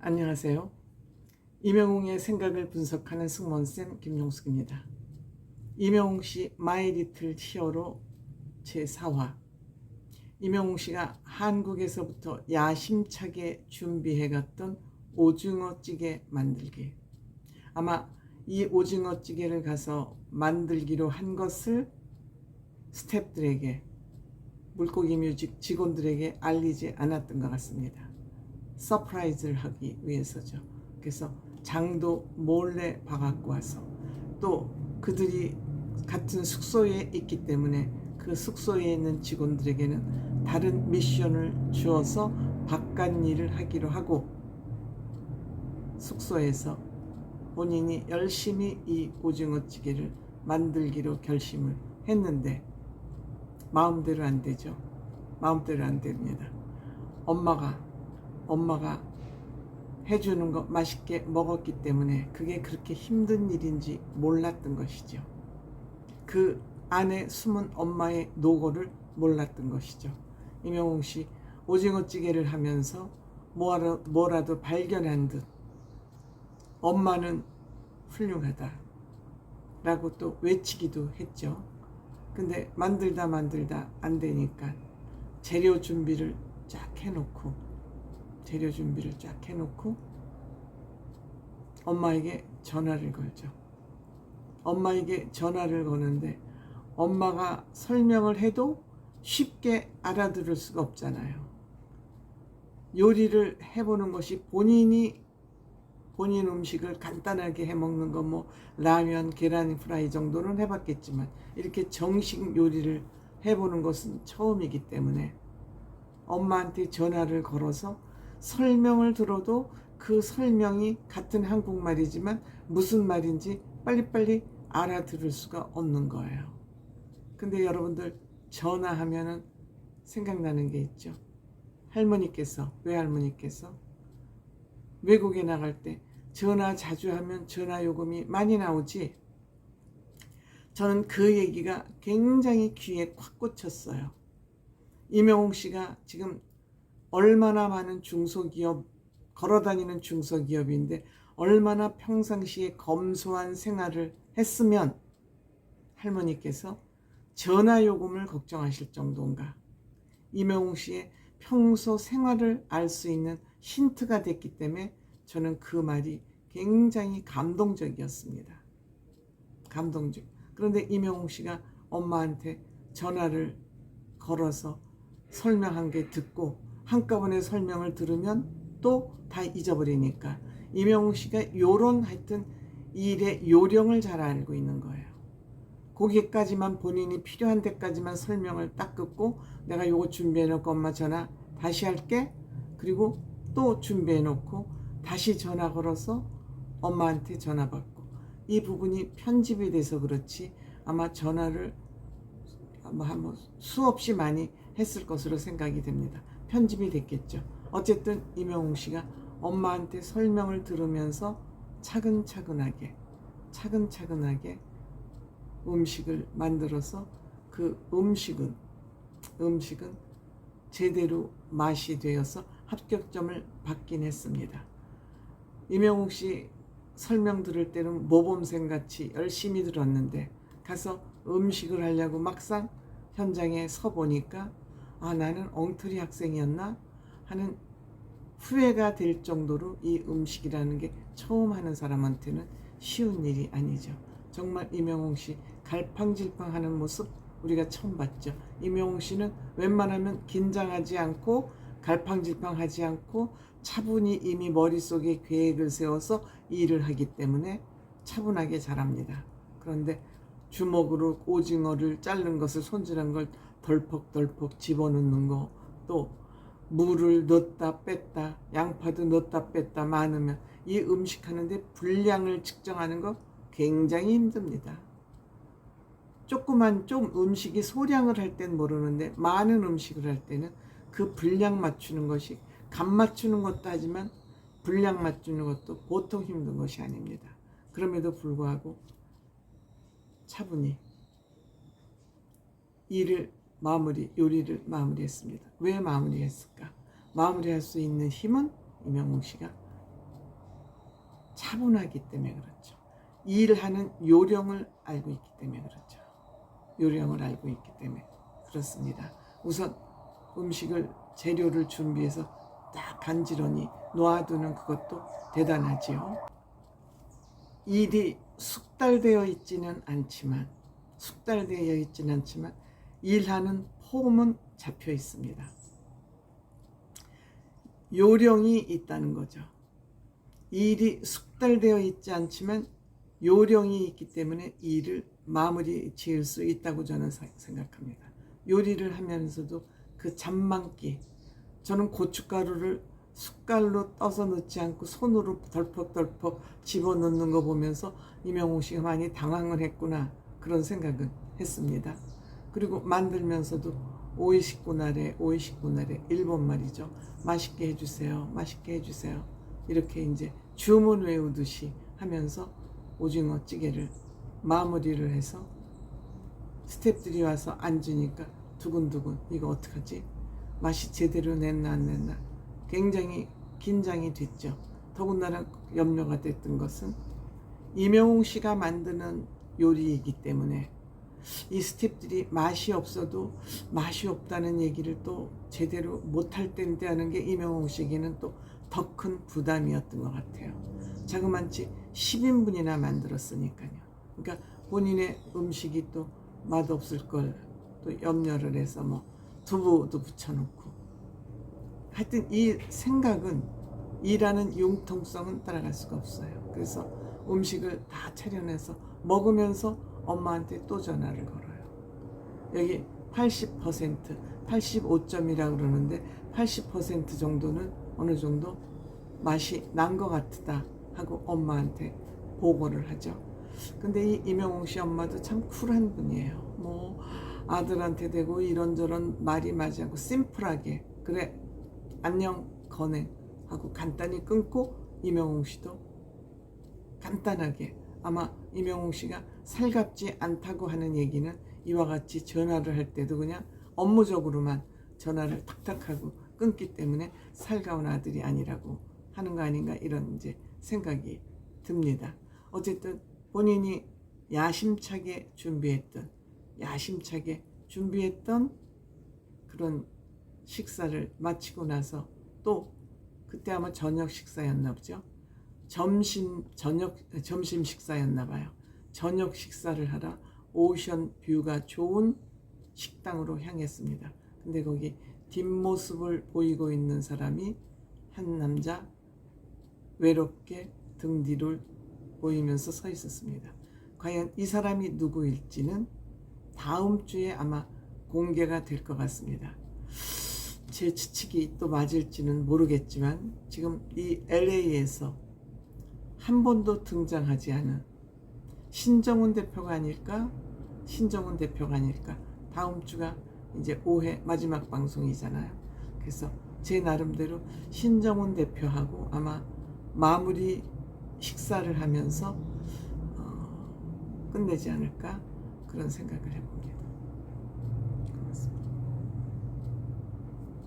안녕하세요. 임영웅의 생각을 분석하는 승무원쌤 김용숙입니다. 임영웅 씨 마이 리틀 히어로 제4화. 임영웅 씨가 한국에서부터 야심차게 준비해갔던 오징어찌개 만들기. 아마 이 오징어찌개를 가서 만들기로 한 것을 스태프들에게, 물고기 뮤직 직원들에게 알리지 않았던 것 같습니다. 서프라이즈를 하기 위해서죠. 그래서 장도 몰래 봐갖고 와서, 또 그들이 같은 숙소에 있기 때문에 그 숙소에 있는 직원들에게는 다른 미션을 주어서 바깥 일을 하기로 하고, 숙소에서 본인이 열심히 이 오징어찌개를 만들기로 결심을 했는데 마음대로 안 되죠. 마음대로 안 됩니다. 엄마가 해주는 거 맛있게 먹었기 때문에 그게 그렇게 힘든 일인지 몰랐던 것이죠. 그 안에 숨은 엄마의 노고를 몰랐던 것이죠. 임영웅 씨 오징어찌개를 하면서 뭐라도 발견한 듯 엄마는 훌륭하다 라고 또 외치기도 했죠. 근데 만들다 안 되니까 재료 준비를 쫙 해놓고 엄마에게 전화를 걸죠. 엄마에게 전화를 거는데 엄마가 설명을 해도 쉽게 알아들을 수가 없잖아요. 요리를 해보는 것이 본인 음식을 간단하게 해먹는 거, 뭐 라면, 계란 프라이 정도는 해봤겠지만 이렇게 정식 요리를 해보는 것은 처음이기 때문에 엄마한테 전화를 걸어서 설명을 들어도 그 설명이 같은 한국말이지만 무슨 말인지 빨리빨리 알아들을 수가 없는 거예요. 근데 여러분들 전화하면은 생각나는 게 있죠. 외할머니께서 외국에 나갈 때 전화 자주 하면 전화 요금이 많이 나오지. 저는 그 얘기가 굉장히 귀에 콱 꽂혔어요. 임영웅 씨가 지금 얼마나 많은 중소기업, 걸어다니는 중소기업인데 얼마나 평상시에 검소한 생활을 했으면 할머니께서 전화요금을 걱정하실 정도인가. 임영웅 씨의 평소 생활을 알 수 있는 힌트가 됐기 때문에 저는 그 말이 굉장히 감동적이었습니다. 그런데 임영웅 씨가 엄마한테 전화를 걸어서 설명한 게 듣고 한꺼번에 설명을 들으면 또 다 잊어버리니까 임영웅 씨가 요런 하여튼 일의 요령을 잘 알고 있는 거예요. 거기까지만 본인이 필요한 데까지만 설명을 딱 듣고 내가 요거 준비해놓고 엄마 전화 다시 할게. 그리고 또 준비해놓고 다시 전화 걸어서 엄마한테 전화 받고, 이 부분이 편집이 돼서 그렇지 아마 전화를 아마 수없이 많이 했을 것으로 생각이 됩니다. 편집이 됐겠죠. 어쨌든 임영웅 씨가 엄마한테 설명을 들으면서 차근차근하게 음식을 만들어서 그 음식은 제대로 맛이 되어서 합격점을 받긴 했습니다. 임영웅 씨 설명 들을 때는 모범생같이 열심히 들었는데 가서 음식을 하려고 막상 현장에 서 보니까 나는 엉터리 학생이었나 하는 후회가 될 정도로 이 음식이라는 게 처음 하는 사람한테는 쉬운 일이 아니죠. 정말 임영웅 씨 갈팡질팡하는 모습 우리가 처음 봤죠. 임영웅 씨는 웬만하면 긴장하지 않고 갈팡질팡하지 않고 차분히 이미 머릿속에 계획을 세워서 일을 하기 때문에 차분하게 잘합니다. 그런데 주먹으로 오징어를 자른 것을 손질한 걸 덜컥덜컥 집어넣는 거, 또 물을 넣었다 뺐다, 양파도 넣었다 뺐다 많으면 이 음식 하는데 분량을 측정하는 거 굉장히 힘듭니다. 좀 음식이 소량을 할 땐 모르는데 많은 음식을 할 때는 그 분량 맞추는 것이, 간 맞추는 것도 하지만 분량 맞추는 것도 보통 힘든 것이 아닙니다. 그럼에도 불구하고 차분히 요리를 마무리했습니다. 왜 마무리했을까? 마무리할 수 있는 힘은 임영웅 씨가 차분하기 때문에 그렇죠. 일하는 요령을 알고 있기 때문에 그렇죠. 요령을 알고 있기 때문에 그렇습니다. 우선 음식을 재료를 준비해서 딱 간지런히 놓아두는 그것도 대단하지요. 일이 숙달되어 있지는 않지만 일하는 폼은 잡혀 있습니다. 요령이 있다는 거죠. 일이 숙달되어 있지 않지만 요령이 있기 때문에 일을 마무리 지을 수 있다고 저는 생각합니다. 요리를 하면서도 그 잔망기, 저는 고춧가루를 숟갈로 떠서 넣지 않고 손으로 덜컥덜컥 집어넣는 거 보면서 이명웅 씨가 많이 당황을 했구나, 그런 생각은 했습니다. 그리고 만들면서도 오이시쿠나레 일본 말이죠. 맛있게 해주세요, 맛있게 해주세요, 이렇게 이제 주문 외우듯이 하면서 오징어 찌개를 마무리를 해서 스태프들이 와서 앉으니까 두근두근, 이거 어떡하지? 맛이 제대로 냈나 안 냈나 굉장히 긴장이 됐죠. 더군다나 염려가 됐던 것은 이명웅 씨가 만드는 요리이기 때문에 이 스태프들이 맛이 없어도 맛이 없다는 얘기를 또 제대로 못할 텐데 하는 게 이명웅 씨에게는 또 더 큰 부담이었던 것 같아요. 자그만치 10인분이나 만들었으니까요. 그러니까 본인의 음식이 또 맛없을 걸 또 염려를 해서 뭐 두부도 붙여놓고, 하여튼 이 생각은, 일하는 융통성은 따라갈 수가 없어요. 그래서 음식을 다 차려내서 먹으면서 엄마한테 또 전화를 걸어요. 여기 80%, 85점이라고 그러는데 80% 정도는 어느 정도 맛이 난 것 같다 하고 엄마한테 보고를 하죠. 근데 이 이명웅 씨 엄마도 참 쿨한 분이에요. 뭐 아들한테 대고 이런저런 말이 맞지 않고 심플하게, 그래 안녕 건행 하고 간단히 끊고, 이명웅 씨도 간단하게, 아마 이명웅 씨가 살갑지 않다고 하는 얘기는 이와 같이 전화를 할 때도 그냥 업무적으로만 전화를 탁탁하고 끊기 때문에 살가운 아들이 아니라고 하는 거 아닌가, 이런 이제 생각이 듭니다. 어쨌든 본인이 야심차게 준비했던 그런 식사를 마치고 나서, 또 그때 아마 저녁 식사였나 보죠. 점심 식사였나 봐요. 저녁 식사를 하러 오션 뷰가 좋은 식당으로 향했습니다. 근데 거기 뒷모습을 보이고 있는 사람이 한 남자, 외롭게 등 뒤를 보이면서 서 있었습니다. 과연 이 사람이 누구일지는 다음 주에 아마 공개가 될 것 같습니다. 제 추측이 또 맞을지는 모르겠지만 지금 이 LA에서 한 번도 등장하지 않은 신정훈 대표가 아닐까? 다음 주가 이제 5회 마지막 방송이잖아요. 그래서 제 나름대로 신정훈 대표하고 아마 마무리 식사를 하면서 끝내지 않을까, 그런 생각을 해봅니다.